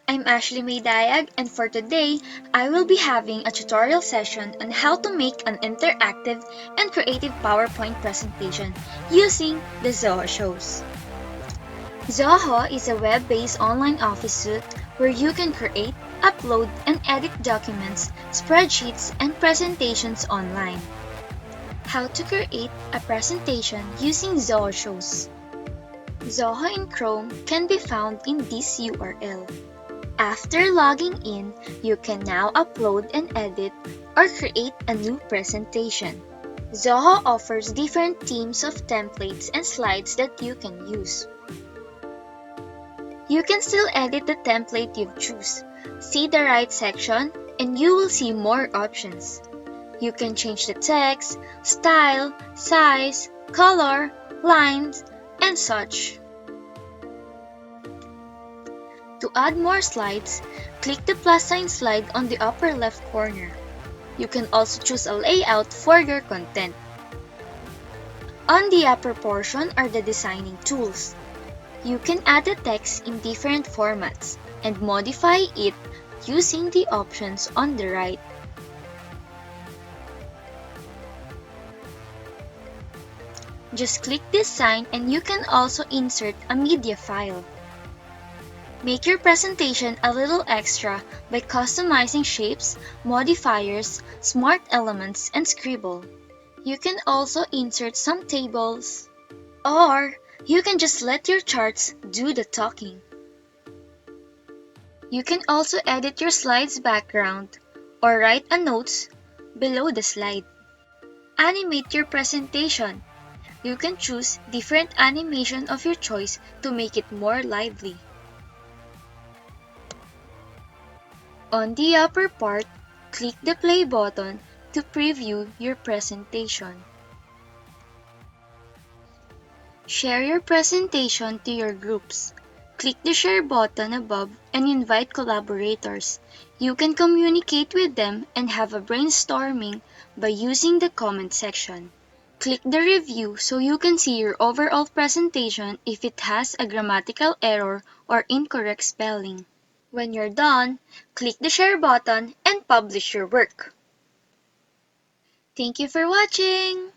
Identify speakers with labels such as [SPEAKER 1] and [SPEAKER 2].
[SPEAKER 1] I'm Ashley May Dayag, and for today, I will be having a tutorial session on how to make an interactive and creative PowerPoint presentation using the ZOHO shows. ZOHO is a web-based online office suite where you can create, upload, and edit documents, spreadsheets, and presentations online. How to create a presentation using ZOHO shows. ZOHO in Chrome can be found in this URL. After logging in, you can now upload and edit or create a new presentation. ZOHO offers different themes of templates and slides that you can use. You can still edit the template you've choose. See the right section and you will see more options. You can change the text, style, size, color, lines, and such. To add more slides, click the plus sign slide on the upper left corner. You can also choose a layout for your content. On the upper portion are the designing tools. You can add the text in different formats and modify it using the options on the right. Just click this sign and you can also insert a media file. Make your presentation a little extra by customizing shapes, modifiers, smart elements, and scribble. You can also insert some tables, or you can just let your charts do the talking. You can also edit your slide's background or write a notes below the slide. Animate your presentation. You can choose different animation of your choice to make it more lively. On the upper part, click the play button to preview your presentation. Share your presentation to your groups. Click the share button above and invite collaborators. You can communicate with them and have a brainstorming by using the comment section. Click the review so you can see your overall presentation if it has a grammatical error or incorrect spelling. When you're done, click the share button and publish your work. Thank you for watching!